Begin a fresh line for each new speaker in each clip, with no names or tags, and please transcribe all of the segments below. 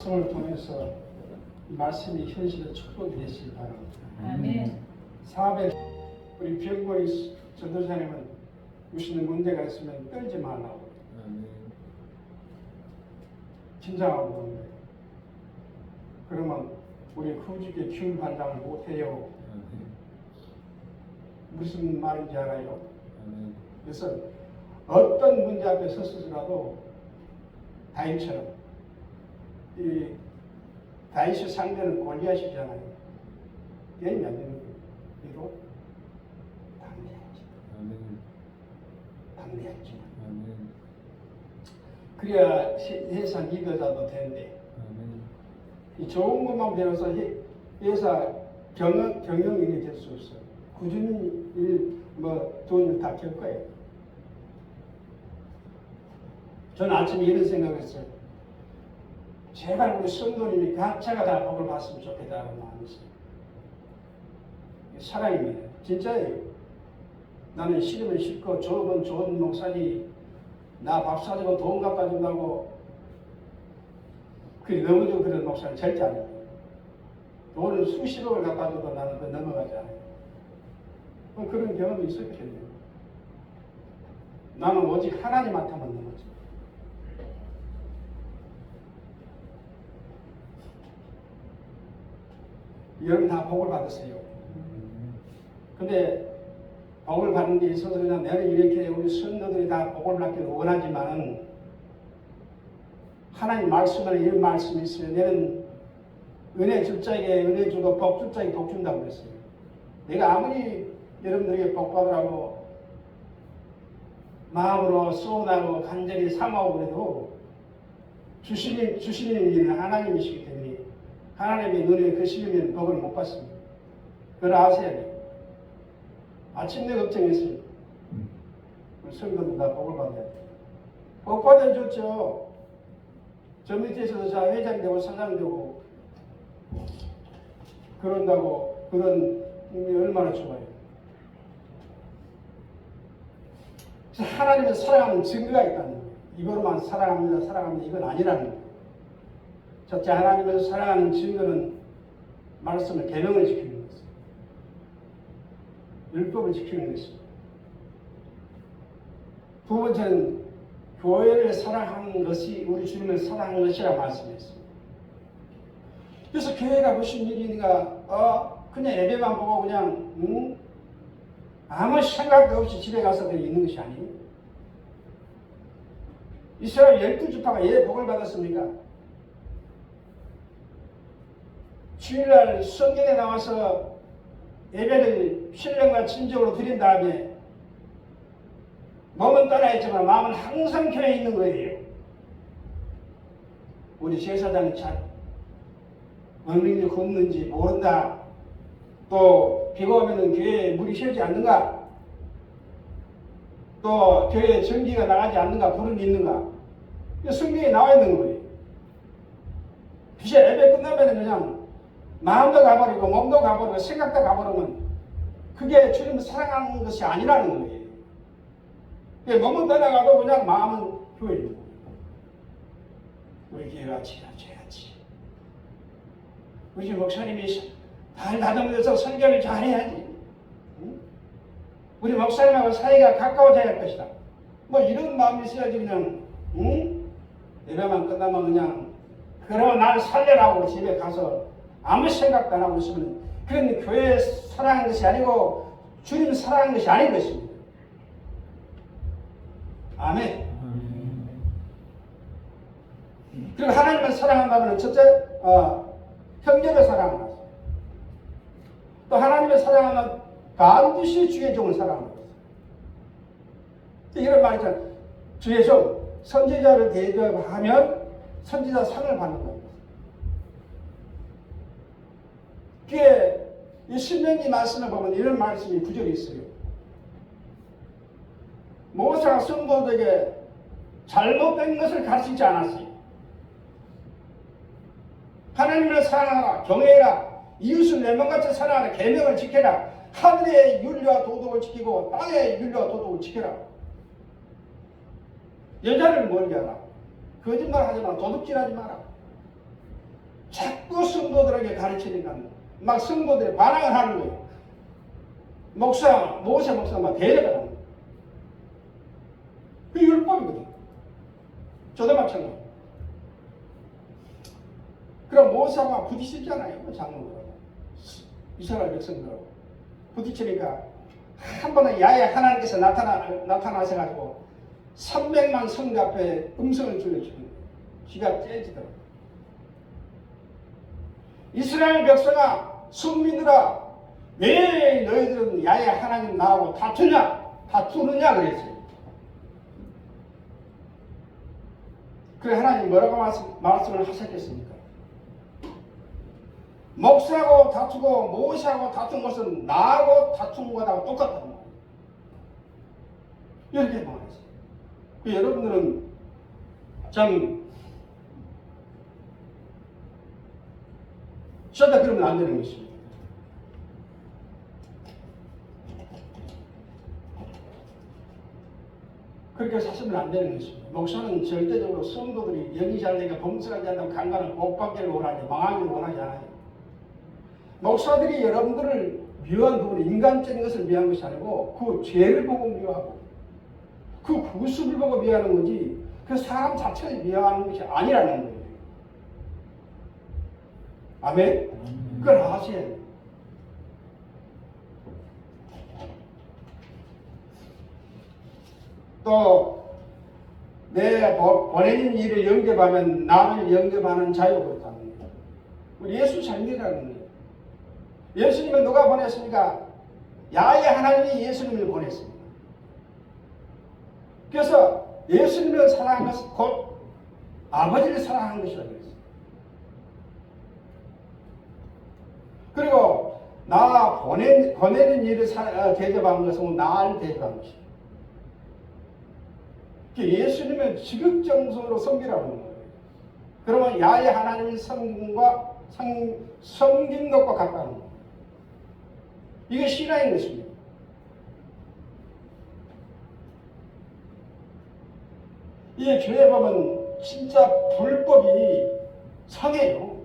방송을 통해서 이 말씀이 현실의 축복이 되시기 바랍니다.
아멘.
사업에 우리 병고리 전도사님은 무슨 문제가 있으면 떨지 말라고 긴장하고 그러는 거예요. 그러면 우리 구직의 기운 반장을 못해요. 무슨 말인지 알아요? 그래서 어떤 문제 앞에 섰을지라도 다윗처럼 이 다윗의 상대는 골리앗이잖아요. 게임이 안 되는 거예요. 그래도 당대했지. 그래야 회사 리더자도 되는데 이 좋은 것만 배워서 회사 경영인이 될 수 없어요. 꾸준히 좋은 일 다 겪어요. 저는 아침에 이런 생각을 했어요. 제발 우리 성도님이 각자가 다 복을 받으면 좋겠다는 마음이 있어요. 사랑입니다. 진짜예요. 나는 싫으면 싫고 좋으면 좋은 목사지 나 밥 사주고 돈 갚아준다고 그게 너무 그런 목사는 절대 안 해요. 돈을 수십억을 갚아줘도 나는 그 넘어가지 않아요. 그런 경험이 있었겠네요. 나는 오직 하나님한테만 넘어져. 여러분 다 복을 받으세요. 근데 복을 받는 데 있어서 그냥 내는 이렇게 우리 성도들이 다 복을 받기를 원하지만 하나님 말씀에 이런 말씀이 있어요. 내는 은혜 줄 자에게 은혜 주고 복 줄 자에게 복 준다고 그랬어요. 내가 아무리 여러분들에게 복 받으라고 마음으로 소원하고 간절히 삼아오고 그래도 주시는 이는 하나님이시기 때문에 하나님의 눈에 거슬리면 복을 못 받습니다. 그걸 아셔야 돼요. 아침내 걱정했어요. 성도들 다 복을 받아야 돼요. 복 받아줬죠. 저 밑에서도 자 회장 되고 사장 되고 그런다고 그런 의미 얼마나 좋아요. 그래서 하나님을 사랑하는 증거가 있다는 거예요. 이거로만 사랑합니다 이건 아니라는 거예요. 첫째 하나님을 사랑하는 증거는 말씀을 계명을 지키는 것입니다. 율법을 지키는 것입니다. 두 번째는 교회를 사랑하는 것이 우리 주님을 사랑하는 것이라 말씀했습니다. 그래서 교회가 무슨 일이니까 그냥 예배만 보고 그냥 아무 생각도 없이 집에 가서 그냥 있는 것이 아니에요. 이스라엘 12지파가 왜 복을 받았습니까? 주일날 성경에 나와서 예배를 신령과 진정으로 드린 다음에 몸은 떠나있지만 마음은 항상 교회에 있는 거예요. 우리 제사장이 잘 원능이 없는지 모른다. 또 비가 오면 교회에 물이 새지 않는가? 또 교회에 전기가 나가지 않는가? 불은 있는가? 성경에 나와 있는 거예요. 비ше 예배 끝나면 그냥 마음도 가버리고 몸도 가버리고 생각도 가버리면 그게 주님을 사랑하는 것이 아니라는 거예요. 몸은 떠나가도 그냥 마음은 교회에 있는 거예요. 우리 교회가 지켜줘야지. 우리 목사님이 잘 다듬어서 설교를 잘해야지. 우리 목사님하고 사이가 가까워져야 할 것이다. 이런 마음이 있어야지 그냥 예배만 끝나면 그냥 그러면 나를 살려라고 집에 가서 아무 생각도 안 하고 있으면 그건 교회 사랑하는 것이 아니고 주님 사랑하는 것이 아닌 것입니다. 아멘. 그리고 하나님을 사랑한다면 첫째 형제를 사랑하는 것입니다. 또 하나님을 사랑하면 반드시 주의 종을 사랑하는 것입니다. 이런 말이 있잖아요. 주의 종 선지자를 대접하면 선지자 상을 받는 겁니다. 그게 이 신명기 말씀을 보면 이런 말씀이 구절이 있어요. 모세가 성도들에게 잘못된 것을 가르치지 않았어요. 하나님을 사랑하라, 경외해라, 이웃을 내 몸같이 사랑하라, 계명을 지켜라, 하늘의 윤리와 도덕을 지키고 땅의 윤리와 도덕을 지켜라. 여자를 멀리 하라, 거짓말하지 마라, 도둑질하지 마라. 성도들에게 가르치니까 막 성도들이 반항을 하는 거예요. 모세 목사만 대적을 하는 거예요. 그게 율법이거든. 저도 마찬가지. 그럼 모세가 부딪히잖아요. 장로들하고 이스라엘 백성들하고 부딪히니까 한 번은 야외 하나님께서 나타나셔가지고 300만 성도 앞에 음성을 들려주는 거예요. 귀가 째지더라고요. 이스라엘 백성아, 성민들아, 왜 너희들은 야외 하나님 나하고 다투느냐 그랬어요. 그래 하나님 뭐라고 말씀을 하셨겠습니까? 목사하고 다투고 모세하고 다툰 것은 나하고 다툰 것하고 똑같다는 거예요. 이렇게 말했어요. 여러분들은 참 절대 그러면 안 되는 것입니다. 그렇게 사시면 안 되는 것입니다. 목사는 절대적으로 성도들이 영이 잘 되고 범사하지 않다고 강간을 복 받기를 원하지 망하기를 원하지 않아요. 목사들이 여러분들을 미워한 부분은 인간적인 것을 미워한 것이 아니고 그 죄를 보고 미워하고 그 구습을 보고 미워하는 거지 그 사람 자체를 미워하는 것이 아니라는 거예요. 아멘? 그걸 아셔야 돼요. 또 내 보내는 일을 영접하면 남을 영접하는 자유가 있다는 거예요. 우리 예수 삶이라는 거예요. 예수님은 누가 보냈습니까? 야훼 하나님이 예수님을 보냈습니다. 그래서 예수님을 사랑한 것은 곧 아버지를 사랑한 것이라고 했어요. 그리고 나 보내는 일을 대접한 것은 나를 대접한 것이에요. 예수님은 지극정성으로 섬기라는 거예요. 그러면 야훼 하나님의 섬긴 것과 같다는 거예요. 이게 신앙인 것입니다. 이 교회 보면 진짜 불법이 성해요.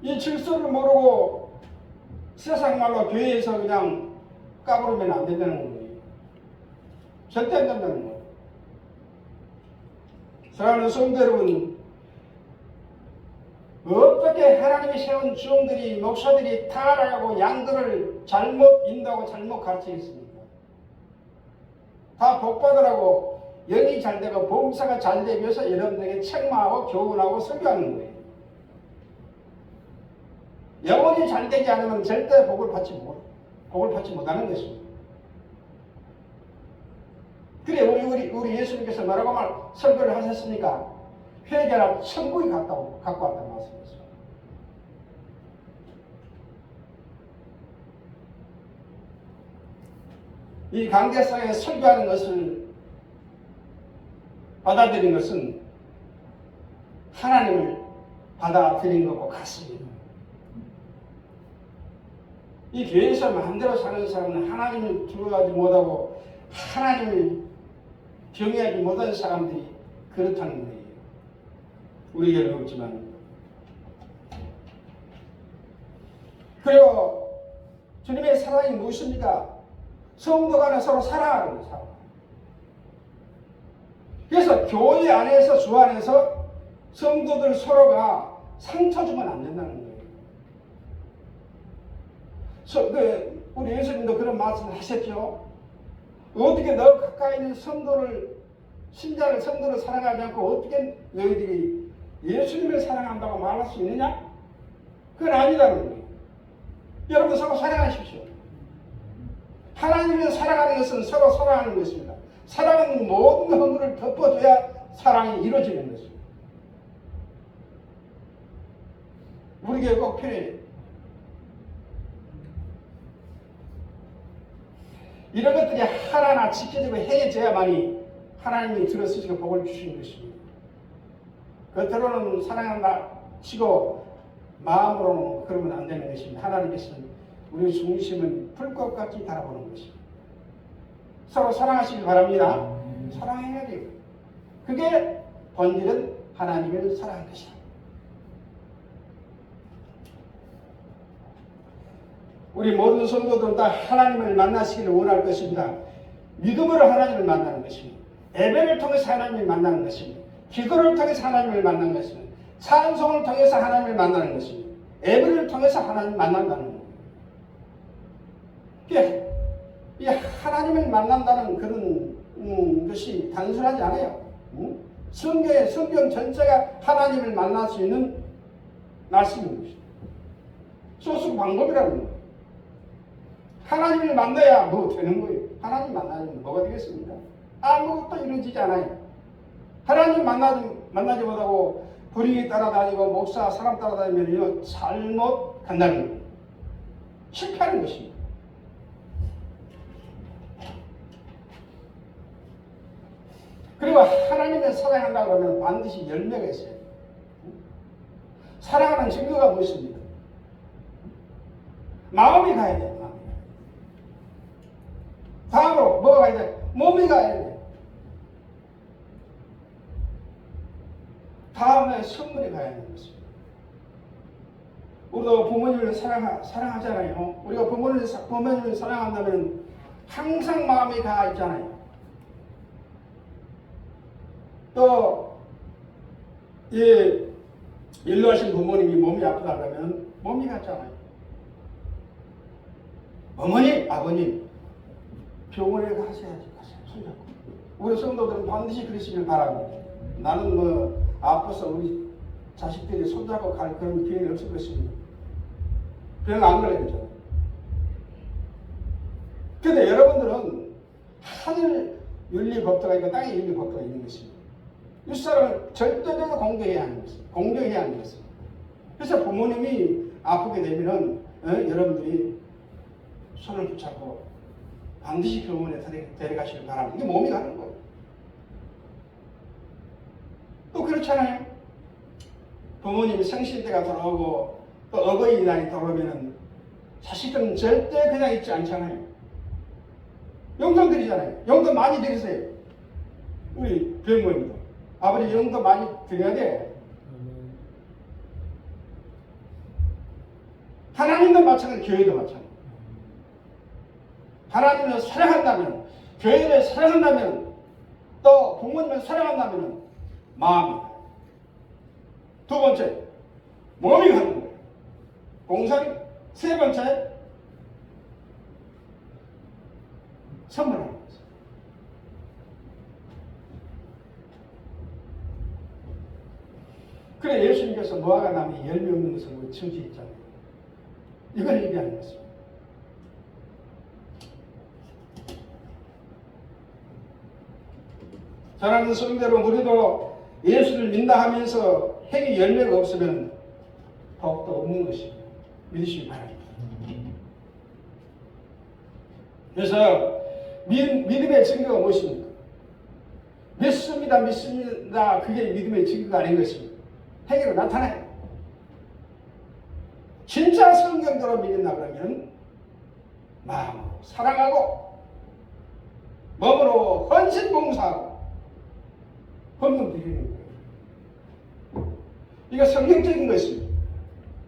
이 질서를 모르고 세상 말로 교회에서 그냥 까부르면 안 된다는 거예요. 절대 안 된다는 거예요. 사랑하는 성도 여러분, 어떻게 하나님이 세운 주종들이 목사들이 타락하고 양들을 잘못 인도하고 잘못 가르치겠습니까? 다 복받으라고 영이 잘 되고 봉사가 잘 되기 위해서 여러분들에게 책망하고 교훈하고 설교하는 거예요. 영혼이 잘 되지 않으면 절대 복을 받지 못하는 것입니다. 그래 우리 예수님께서 뭐라고 설교를 하셨습니까? 회개라 천국이 갖고 왔다는 말씀이었어요. 이 강대상에 설교하는 것을 받아들인 것은 하나님을 받아들인 것과 같습니다. 이 교회에서 마음대로 사는 사람은 하나님을 두려워하지 못하고 하나님을 경외하지 못하는 사람들이 그렇다는 거예요. 우리 교회는 없지만. 그리고 주님의 사랑이 무엇입니까? 성도 간에 서로 사랑하는 거예요. 그래서 교회 안에서 주 안에서 성도들 서로가 상처 주면 안 된다는 거예요. 우리 예수님도 그런 말씀을 하셨죠. 어떻게 너 가까이 있는 성도를 사랑하지 않고 어떻게 너희들이 예수님을 사랑한다고 말할 수 있느냐? 그건 아니라는 거예요. 여러분 서로 사랑하십시오. 하나님을 사랑하는 것은 서로 사랑하는 것입니다. 사랑은 모든 허물을 덮어줘야 사랑이 이루어지는 것입니다. 우리 교회 꼭 필요해요. 이런 것들이 하나하나 지켜지고 해져야만이 하나님이 들어서시고 복을 주시는 것입니다. 겉으로는 사랑한다 치고 마음으로는 그러면 안 되는 것입니다. 하나님께서는 우리 중심은 불꽃같이 달아보는 것입니다. 서로 사랑하시기 바랍니다. 사랑해야 돼요. 그게 본질은 하나님을 사랑한 것이다. 우리 모든 성도들은 다 하나님을 만나시기를 원할 것입니다. 믿음으로 하나님을 만나는 것입니다. 예배를 통해서 하나님을 만나는 것입니다. 기도를 통해서 하나님을 만나는 것입니다. 찬송을 통해서 하나님을 만나는 것입니다. 예배를 통해서 하나님을 만난다는 거예요. 이 하나님을 만난다는 그런 것이 단순하지 않아요. 성경 전체가 하나님을 만날 수 있는 말씀인 것입니다. 소수 방법이라는 거예요. 하나님을 만나야 뭐 되는 거예요. 하나님 만나면 뭐가 되겠습니까? 아무것도 이루어지지 않아요. 하나님 만나지 못하고 불의에 따라다니고 목사 사람 따라다니면 잘못 간다는 거예요. 실패하는 것입니다. 그리고 하나님을 사랑한다고 하면 반드시 열매가 있어요. 사랑하는 증거가 무엇입니까? 마음이 가야 돼요. 마음이. 다음으로 뭐가 가야 돼? 몸이 가야 돼. 다음에 선물이 가야 되는 것입니다. 우리도 부모님을 사랑하잖아요. 우리가 부모님을 사랑한다면 항상 마음이 가 있잖아요. 또, 연로하신 부모님이 몸이 아프다 그러면 몸이 갔잖아요. 어머니, 아버님, 병원에 가셔야지, 손잡고. 우리 성도들은 반드시 그러시길 바랍니다. 나는 뭐, 아파서 우리 자식들이 손잡고 갈 그런 기회는 없을 것입니다. 병 안 걸리겠죠. 근데 여러분들은 하늘 윤리법도가 있고 땅에 윤리법도가 있는 것입니다. 이 사람을 절대적으로 공경해야 하는 것입니다. 공경해야 하는 것입니다. 그래서 부모님이 아프게 되면은 여러분들이 손을 붙잡고 반드시 병원에 데려가시길 바랍니다. 이게 몸이 가는 거예요. 또 그렇잖아요. 부모님이 생신때가 돌아오고 또 어버이날이 돌아오면은 자식들은 절대 그냥 있지 않잖아요. 용돈 드리잖아요. 용돈 많이 드리세요. 우리 병모님도. 아버지 용돈 많이 드려야 돼. 하나님도 마찬가지, 교회도 마찬가지. 하나님을 사랑한다면, 교회를 사랑한다면, 또 부모님을 사랑한다면 마음이. 두 번째, 몸이 가는 거예요. 공사리. 세 번째, 선물하는 거예요. 그래 예수님께서 무화과 나무에 열매 없는 것을 우리 정지했잖아요. 이걸 얘기하는 것입니다. 사랑하는 성도 여러분, 우리도 예수를 믿나 하면서 행위 열매가 없으면 더욱더 없는 것입니다. 믿으시기 바랍니다. 그래서 믿음의 증거가 무엇입니까? 믿습니다. 그게 믿음의 증거가 아닌 것입니다. 행위로 나타나요. 진짜 성경대로 믿는다 그러면 마음으로 사랑하고 몸으로 헌신봉사하고 헌금 드리는 거예요. 이거 성경적인 것입니다.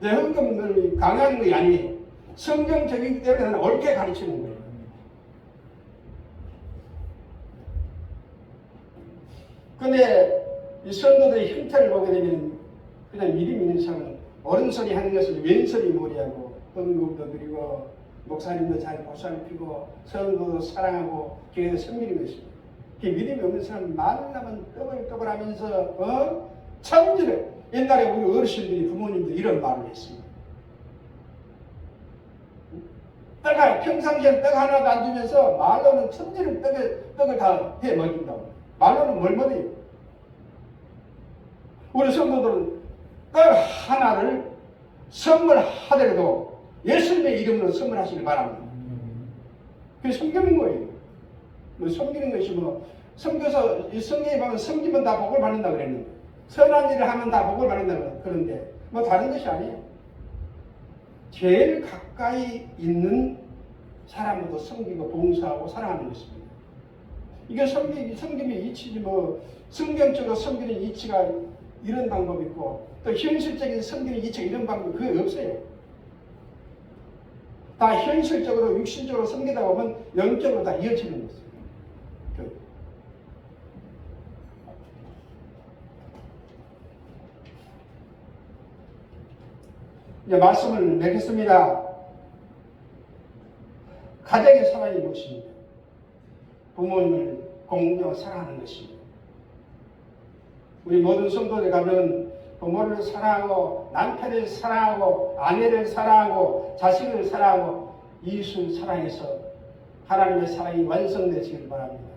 내 헌금을 강요하는 것이 아니에요. 성경적이기 때문에 옳게 가르치는 거예요. 그런데 이 성도들의 형태를 보게 되면 그냥 믿음 있는 사람은 옳은 소리 하는 것을 왼소리 몰이하고 헌금도 드리고 목사님도 잘 보살피고 성도도 사랑하고 교회도 섬기는 것입니다. 믿음이 없는 사람은 말하면 떠벌떠벌하면서 천지를 옛날에 우리 어르신들이 부모님도 이런 말을 했습니다. 평상시에 떡 하나도 안 주면서 말로는 천지를 떡을 다 해 먹인다고. 말로는 뭘 먹어요? 우리 성도들은 떡 하나를 선물하더라도 예수님의 이름으로 선물하시길 바랍니다. 그게 섬기는 거예요. 뭐 섬기는 것이 뭐 섬겨서 이 성경에 보면 섬기면 다 복을 받는다 그랬는데 선한 일을 하면 다 복을 받는다 그런데 뭐 다른 것이 아니에요. 제일 가까이 있는 사람으로도 섬기고 봉사하고 사랑하는 것입니다. 이게 섬김의 이치지 뭐 성경적으로 섬기는 이치가 이런 방법이 있고 또 현실적인 섬기는 이책 이런 방법이 그게 없어요. 다 현실적으로 육신적으로 섬기다 보면 영적으로 다 이어지는 것이에요. 이제 말씀을 맺겠습니다. 가정의 사랑이 무엇입니까? 부모님을 공경하고 사랑하는 것입니다. 우리 모든 성도들 가면 부모를 사랑하고 남편을 사랑하고 아내를 사랑하고 자식을 사랑하고 이웃을 사랑해서 하나님의 사랑이 완성되시길 바랍니다.